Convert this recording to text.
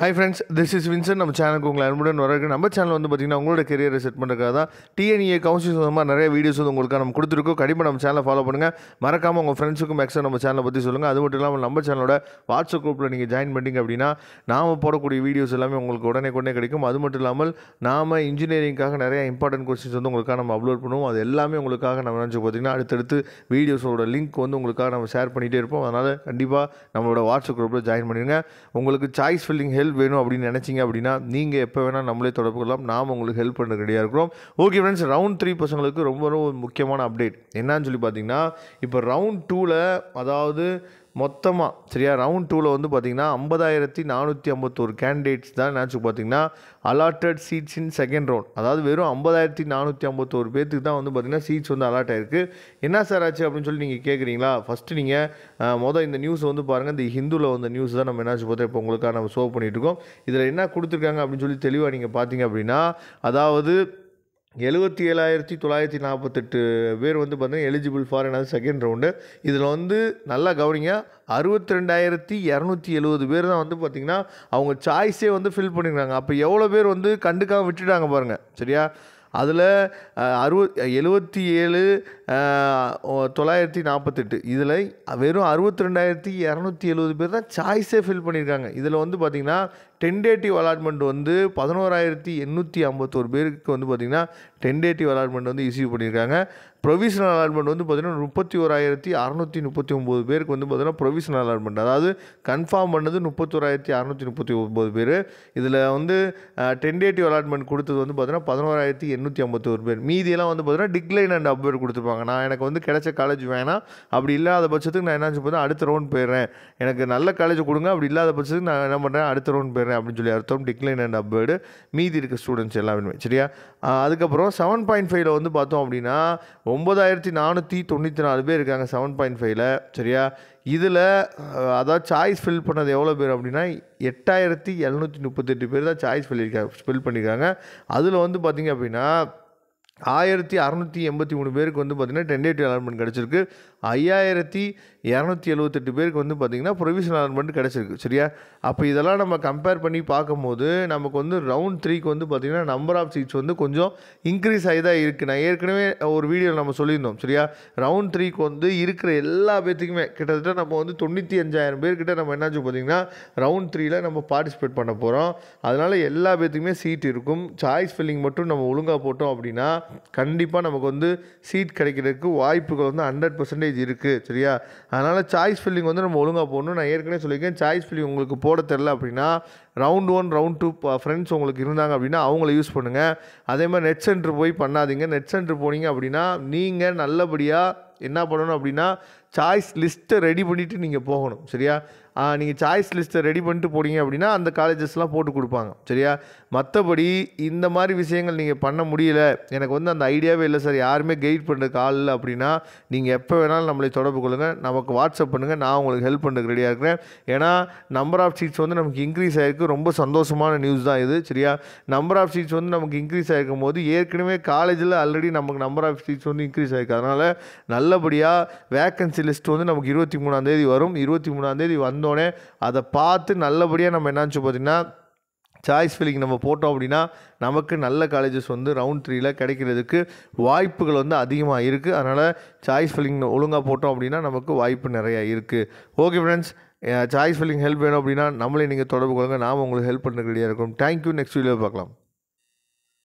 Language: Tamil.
Hi friends, this is Vincent. நம்ம சேனலுக்கு உங்களை அன்புடன் வரவேற்க. நம்ம சேனல் வந்து பார்த்தீங்கன்னா உங்களோட கெரியரை செட் பண்ணுறதுக்காக தான் டிஎன்இஏ கவுன்சிலிங் சம்பந்தமாக நிறைய வீடியோஸ் வந்து உங்களுக்கு நம்ம கொடுத்துருக்கோம். கண்டிப்பாக நம்ம சேனலை ஃபாலோ பண்ணுங்கள். மறக்காமல் உங்கள் ஃப்ரெண்ட்ஸுக்கும் மேக்ஸிமம் நம்ம சேனலை பற்றி சொல்லுங்கள். அது மட்டும் இல்லாமல் நம்ம சேனலோட வாட்ஸ்அப் குரூப்பில் நீங்கள் ஜாயின் பண்ணிங்க அப்படின்னா நாம் போடக்கூடிய வீடியோஸ் எல்லாமே உங்களுக்கு உடனே கிடைக்கும். அது மட்டும் இல்லாமல் நாம் இன்ஜினியரிங்காக நிறைய இம்பார்ட்டன்ட் கொஸ்டின்ஸ் வந்து உங்களுக்காக நம்ம அப்லோட் பண்ணுவோம். அது எல்லாமே உங்களுக்காக நம்ம நினச்சி பார்த்தீங்கன்னா அடுத்தடுத்து வீடியோஸோட லிங்க் வந்து உங்களுக்காக நம்ம ஷேர் பண்ணிகிட்டே இருப்போம். அதனால் கண்டிப்பாக நம்மளோட வாட்ஸ்அப் குரூப்பில் ஜாயின் பண்ணிடுங்க. உங்களுக்கு சாய்ஸ் ஃபில்லிங் ஹெல்ப் வேணும் அப்படின்னு நினச்சிங்க அப்படின்னா நீங்கள் எப்போ வேணால் நம்மளே தொடர்பு கொள்ளலாம். நாம் உங்களுக்கு ஹெல்ப் பண்ண ரெடியாக இருக்கிறோம். ஓகே ஃப்ரெண்ட்ஸ், ரவுண்ட் 3 பசங்களுக்கு ரொம்ப முக்கியமான அப்டேட் என்னன்னு சொல்லி பார்த்தீங்கன்னா, இப்போ ரவுண்ட் 2ல் அதாவது மொத்தமாக சரியா ரவுண்ட் 2ல் வந்து பார்த்திங்கன்னா 50,451 கேண்டிடேட்ஸ் தான் நினச்சி பார்த்தீங்கன்னா allotted seeds in second round. அதாவது வெறும் 50,451 பேர்த்துக்கு தான் வந்து பார்த்திங்கன்னா சீட்ஸ் வந்து அலாட் ஆகிருக்கு. என்ன சார் ஆச்சு அப்படின்னு சொல்லி நீங்கள் கேட்குறீங்களா? ஃபஸ்ட்டு நீங்கள் இந்த நியூஸ் வந்து பாருங்கள். இந்த ஹிந்துவில் வந்த நியூஸ் தான் நம்ம என்னாச்சு பார்த்தா இப்போ உங்களுக்காக நம்ம ஷோ பண்ணிகிட்டு இருக்கோம். இதில் என்ன கொடுத்துருக்காங்க அப்படின்னு சொல்லி தெளிவாக நீங்கள் பார்த்தீங்க அப்படின்னா, அதாவது 77,948 பேர் வந்து பார்த்தீங்கன்னா எலிஜிபிள் ஃபார் என்னது செகண்ட் ரவுண்டு. இதில் வந்து நல்லா கவனிங்க, 62,270 பேர் தான் வந்து பார்த்திங்கன்னா அவங்க சாய்ஸே வந்து ஃபில் பண்ணியிருக்காங்க. அப்போ எவ்வளோ பேர் வந்து கண்டுக்காமல் விட்டுட்டாங்க பாருங்கள். சரியா? அதில் 77,948 இதில் வெறும் 62,270 பேர் தான் சாய்ஸே ஃபில் பண்ணியிருக்காங்க. இதில் வந்து பார்த்திங்கன்னா டென்டேட்டிவ் அலாட்மெண்ட் வந்து 11,851 பேருக்கு வந்து பார்த்திங்கன்னா டென்டேட்டிவ் அலாட்மெண்ட் வந்து இஷ்யூ பண்ணியிருக்காங்க. ப்ரொவிஷனல் அலாட்மெண்ட் வந்து பார்த்திங்கன்னா 31,639 பேருக்கு வந்து பார்த்திங்கன்னா ப்ரொவிஷனல் அலாட்மெண்ட், அதாவது கன்ஃபார்ம் பண்ணது 31,639 பேர். இதில் வந்து டென்டேட்டிவ் அலாட்மெண்ட் கொடுத்தது வந்து பார்த்திங்கன்னா 11,851 பேர். மீதியெல்லாம் வந்து பார்த்திங்கன்னா டிக்ளைன் அண்ட் அப்வேர்ட் கொடுத்துருப்பாங்க. நான் எனக்கு வந்து கிடைச்ச காலேஜ் வேணாம், அப்படி இல்லாத பட்சத்துக்கு நான் என்ன பார்த்தா அடுத்த ரவுண்ட் போயிடுறேன், எனக்கு நல்ல காலேஜ் கொடுங்க, அப்படி இல்லாத பட்சத்துக்கு நான் என்ன பண்ணுறேன் அடுத்த ரவுண்ட் போயிடுறேன் அப்படின்னு சொல்லி அர்த்தம். டிக்ளைன் அண்ட் அப்வேர்டு மீதி இருக்க ஸ்டூடெண்ட்ஸ் எல்லாமே. சரியா? அதுக்கப்புறம் 7.5ல் வந்து பார்த்தோம் அப்படின்னா 9,494 பேர் இருக்காங்க 7.5ல். சரியா? இதில் அதாவது சாய்ஸ் ஃபில் பண்ணது எவ்வளோ பேர் அப்படின்னா 8,738 பேர் தான் சாய்ஸ் ஃபில் பண்ணியிருக்காங்க. அதில் வந்து பார்த்திங்க அப்படின்னா 1,683 பேருக்கு வந்து பார்த்திங்கன்னா டென்டேட்டிவ் அலாட்மெண்ட் கிடச்சிருக்கு. 5,278 பேருக்கு வந்து பார்த்திங்கன்னா ப்ரொவிஷனல் அலாட்மெண்ட் கிடச்சிருக்கு. சரியா? அப்போ இதெல்லாம் நம்ம கம்பேர் பண்ணி பார்க்கும்போது நமக்கு வந்து ரவுண்ட் 3க்கு வந்து பார்த்திங்கன்னா நம்பர் ஆஃப் சீட்ஸ் வந்து கொஞ்சம் இன்க்ரீஸ் ஆகி தான் இருக்குது. நான் ஏற்கனவே ஒரு வீடியோவில் நம்ம சொல்லியிருந்தோம். சரியா? ரவுண்ட் 3க்கு வந்து இருக்கிற எல்லா பேர்த்துக்குமே கிட்டத்தட்ட நம்ம வந்து 95,000 பேர்கிட்ட நம்ம என்னாச்சு பார்த்திங்கன்னா ரவுண்ட் 3ல் நம்ம பார்ட்டிசிபேட் பண்ண போகிறோம். அதனால் எல்லா பேர்த்துக்குமே சீட் இருக்கும். சாய்ஸ் ஃபில்லிங் மட்டும் நம்ம ஒழுங்காக போட்டோம் அப்படின்னா கண்டிப்பாக நமக்கு வந்து சீட் கிடைக்கிறதுக்கு வாய்ப்புகள் வந்து 100% இருக்குது. சரியா? அதனால் சாய்ஸ் ஃபில்லிங் வந்து நம்ம ஒழுங்காக போடணும். நான் ஏற்கனவே சொல்லியிருக்கேன், சாய்ஸ் ஃபில்லிங் உங்களுக்கு போட தெரில அப்படின்னா ரவுண்ட் 1 ரவுண்ட் 2 ஃப்ரெண்ட்ஸ் உங்களுக்கு இருந்தாங்க அப்படின்னா அவங்கள யூஸ் பண்ணுங்கள். அதே மாதிரி நெட் சென்டர் போய் பண்ணாதீங்க. நெட் சென்டர் போனீங்க அப்படின்னா நீங்கள் நல்லபடியாக என்ன பண்ணணும் அப்படின்னா சாய்ஸ் லிஸ்ட்டை ரெடி பண்ணிவிட்டு நீங்கள் போகணும். சரியா? நீங்கள் சாய்ஸ் லிஸ்ட்டை ரெடி பண்ணிட்டு போனீங்க அப்படின்னா அந்த காலேஜஸ்லாம் போட்டு கொடுப்பாங்க. சரியா? மற்றபடி இந்த மாதிரி விஷயங்கள் நீங்கள் பண்ண முடியல, எனக்கு வந்து அந்த ஐடியாவே இல்லை சார், யாருமே கைட் பண்ணுறதுக்கு ஆள் இல்லை அப்படின்னா நீங்கள் எப்போ வேணாலும் நம்மளை தொடர்பு கொள்ளுங்கள், நமக்கு வாட்ஸ்அப் பண்ணுங்கள், நான் உங்களுக்கு ஹெல்ப் பண்ணுறதுக்கு ரெடியாக இருக்கிறேன். ஏன்னா நம்பர் ஆஃப் சீட்ஸ் வந்து நமக்கு இன்க்ரீஸ் ஆகிருக்கு. ரொம்ப சந்தோஷமான நியூஸ் தான் இது. சரியா? நம்பர் ஆஃப் சீட்ஸ் வந்து நமக்கு இன்க்ரீஸ் ஆகிருக்கும் போது ஏற்கனவே காலேஜில் ஆல்ரெடி நமக்கு நம்பர் ஆஃப் சீட்ஸ் வந்து இன்க்ரீஸ் ஆகிருக்கு. அதனால் நல்லபடியாக வேக்கன்சி லிஸ்ட் வந்து நமக்கு 23ஆம் தேதி வரும். 23ஆம் தேதி வந்தோடனே அதை பார்த்து நல்லபடியாக நம்ம என்னாச்சு பார்த்திங்கன்னா சாய்ஸ் ஃபில்லிங் நம்ம போட்டோம் அப்படின்னா நமக்கு நல்ல காலேஜஸ் வந்து ரவுண்ட் 3ல் கிடைக்கிறதுக்கு வாய்ப்புகள் வந்து அதிகமாக இருக்குது. அதனால் சாய்ஸ் ஃபில்லிங் ஒழுங்காக போட்டோம் அப்படின்னா நமக்கு வாய்ப்பு நிறையா இருக்குது. Okay friends, choice filling help வேணும் அப்படின்னா நம்மளே நீங்கள் தொடர்பு கொள்ளுங்கள். நாம் உங்களுக்கு ஹெல்ப் பண்ணுறதுக்கு ரெடியாக இருக்கும். தேங்க்யூ. நெக்ஸ்ட் வீடியோவில் பார்க்கலாம்.